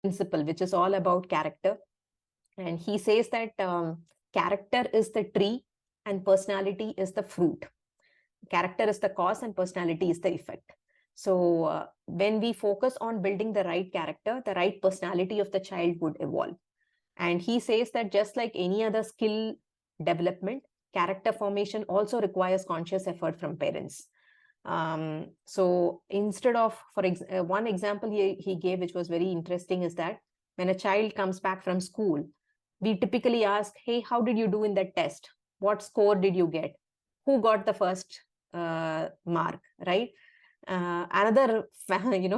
principle, which is all about character. And he says that character is the tree and personality is the fruit. Character is the cause and personality is the effect. So when we focus on building the right character, the right personality of the child would evolve. And he says that just like any other skill development, character formation also requires conscious effort from parents. So instead of, one example he gave, which was very interesting, is that when a child comes back from school, we typically ask, hey, how did you do in that test? What score did you get? Who got the first mark, right? Another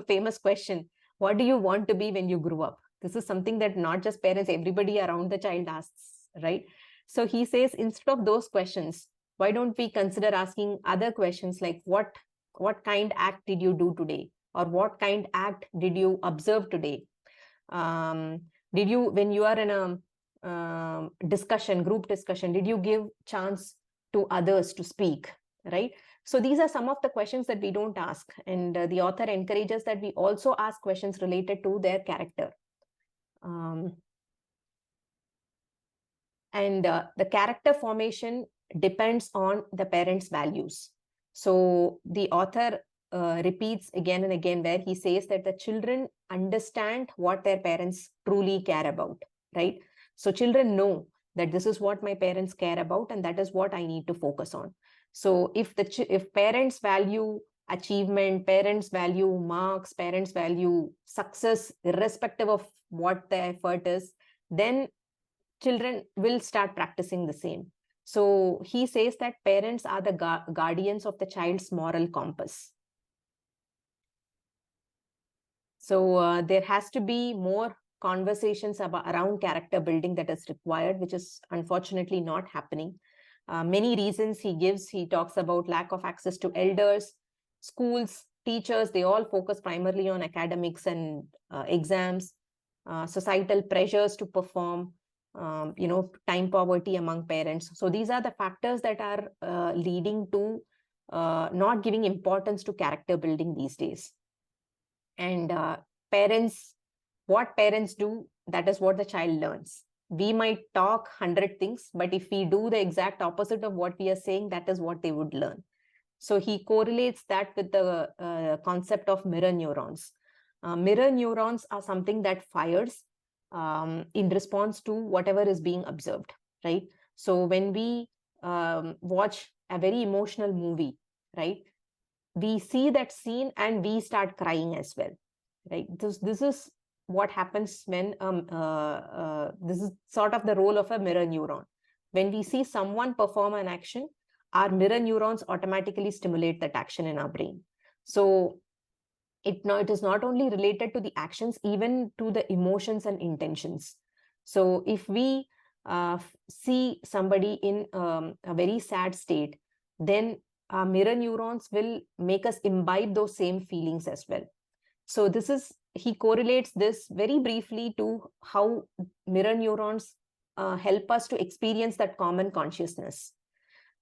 famous question, what do you want to be when you grow up? This is something that not just parents, everybody around the child asks, right? So he says, instead of those questions, why don't we consider asking other questions like what kind act did you do today, or what kind act did you observe today? Did you, when you are in a discussion, group discussion, did you give chance to others to speak, right? So these are some of the questions that we don't ask, and the author encourages that we also ask questions related to their character. And the character formation depends on the parents' values. So the author repeats again and again, where he says that the children understand what their parents truly care about, right? So children know that this is what my parents care about, and that is what I need to focus on. So if parents value achievement, parents value marks, parents value success, irrespective of what the effort is, then children will start practicing the same. So he says that parents are the guardians of the child's moral compass. So there has to be more conversations around character building that is required, which is unfortunately not happening. Many reasons he gives. He talks about lack of access to elders, schools, teachers. They all focus primarily on academics and exams, societal pressures to perform, time poverty among parents. So these are the factors that are leading to not giving importance to character building these days. And what parents do, that is what the child learns. We might talk 100 things, but if we do the exact opposite of what we are saying, that is what they would learn. So he correlates that with the concept of mirror neurons. Mirror neurons are something that fires in response to whatever is being observed, right? So when we watch a very emotional movie, right, we see that scene and we start crying as well, right? This is what happens when this is sort of the role of a mirror neuron. When we see someone perform an action, our mirror neurons automatically stimulate that action in our brain. So it is not only related to the actions, even to the emotions and intentions. So if we see somebody in a very sad state, then our mirror neurons will make us imbibe those same feelings as well. So he correlates this very briefly to how mirror neurons help us to experience that common consciousness.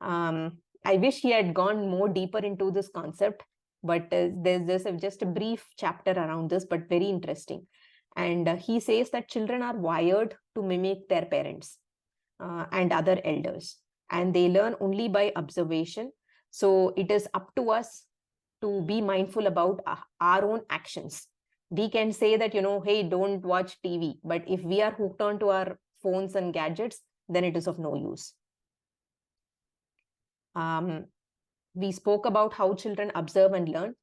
I wish he had gone more deeper into this concept, but there's just a brief chapter around this, but very interesting. And he says that children are wired to mimic their parents and other elders, and they learn only by observation. So it is up to us to be mindful about our own actions. We can say that, hey, don't watch TV, but if we are hooked onto our phones and gadgets, then it is of no use. We spoke about how children observe and learn.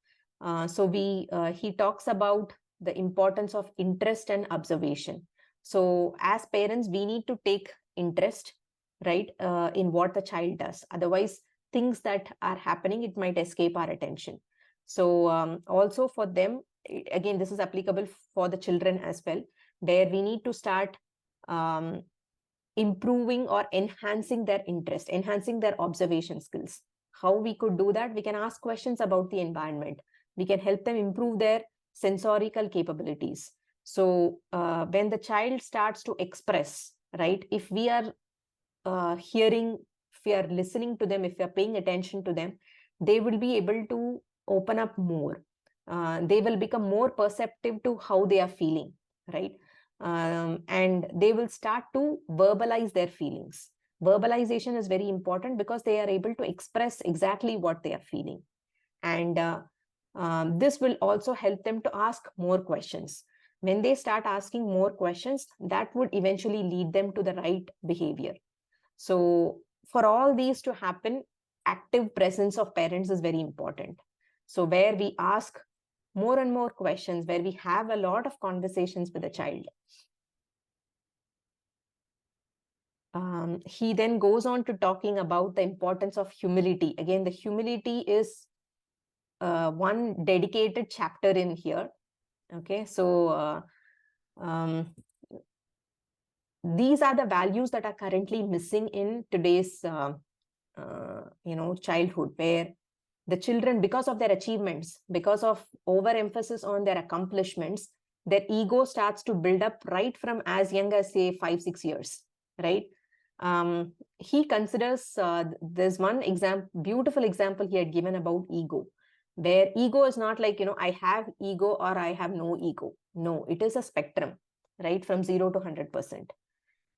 So he talks about the importance of interest and observation. So as parents, we need to take interest, right, in what the child does. Otherwise, things that are happening, it might escape our attention. So also for them, again, this is applicable for the children as well, where we need to start improving or enhancing their interest, enhancing their observation skills. How we could do that? We can ask questions about the environment. We can help them improve their sensorical capabilities. So when the child starts to express, right, if we are hearing, if we are listening to them, if we are paying attention to them, they will be able to open up more. They will become more perceptive to how they are feeling. right? And they will start to verbalize their feelings. Verbalization is very important because they are able to express exactly what they are feeling. And this will also help them to ask more questions. When they start asking more questions, that would eventually lead them to the right behavior. So for all these to happen, active presence of parents is very important. So where we ask more and more questions, where we have a lot of conversations with the child. He then goes on to talking about the importance of humility. Again, the humility is one dedicated chapter in here. Okay, so these are the values that are currently missing in today's childhood, where the children, because of their achievements, because of overemphasis on their accomplishments, their ego starts to build up right from as young as, say, 5-6 years, right? He considers there's one beautiful example he had given about ego, where ego is not like, I have ego or I have no ego. No, it is a spectrum, right? From 0 to 100%.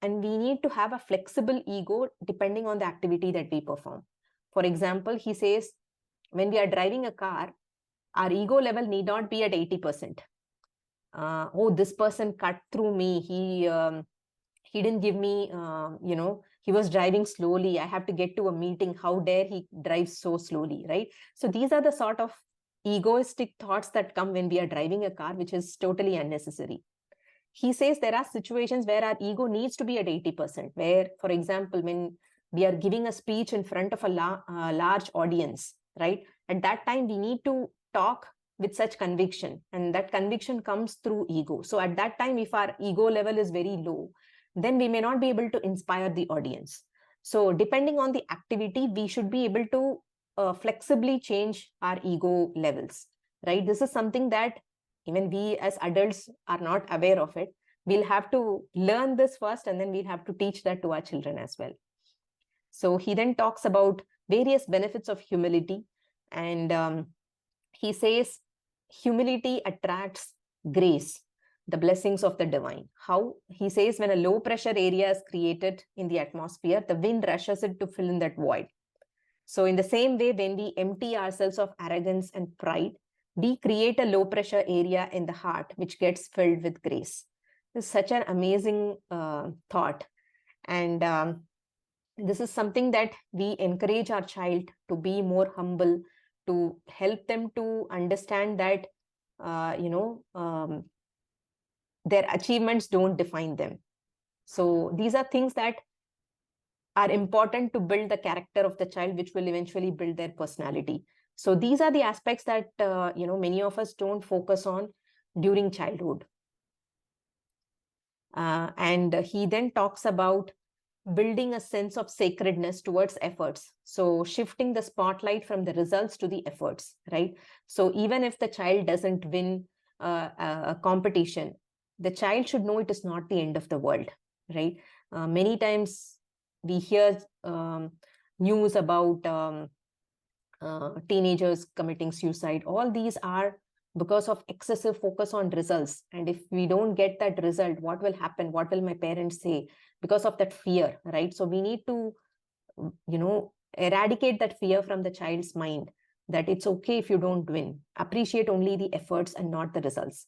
And we need to have a flexible ego depending on the activity that we perform. For example, he says, when we are driving a car, our ego level need not be at 80%. Oh, this person cut through me. He didn't give me, he was driving slowly. I have to get to a meeting. How dare he drive so slowly, right? So these are the sort of egoistic thoughts that come when we are driving a car, which is totally unnecessary. He says there are situations where our ego needs to be at 80%, where, for example, when we are giving a speech in front of a large audience, right? At that time, we need to talk with such conviction, and that conviction comes through ego. So at that time, if our ego level is very low, then we may not be able to inspire the audience. So depending on the activity, we should be able to flexibly change our ego levels, right? This is something that even we as adults are not aware of it. We'll have to learn this first, and then we'll have to teach that to our children as well. So he then talks about various benefits of humility, and he says humility attracts grace, the blessings of the divine. How? He says when a low pressure area is created in the atmosphere, the wind rushes it to fill in that void. So in the same way, when we empty ourselves of arrogance and pride, we create a low pressure area in the heart, which gets filled with grace. This is such an amazing thought. And this is something that we encourage our child to be more humble, to help them to understand that, their achievements don't define them. So these are things that are important to build the character of the child, which will eventually build their personality. So these are the aspects that many of us don't focus on during childhood. And he then talks about building a sense of sacredness towards efforts. So shifting the spotlight from the results to the efforts, right? So even if the child doesn't win a competition, the child should know it is not the end of the world, right? Many times we hear news about teenagers committing suicide. All these are because of excessive focus on results. And if we don't get that result, what will happen? What will my parents say? Because of that fear, right? So we need to, eradicate that fear from the child's mind, that it's okay if you don't win. Appreciate only the efforts and not the results.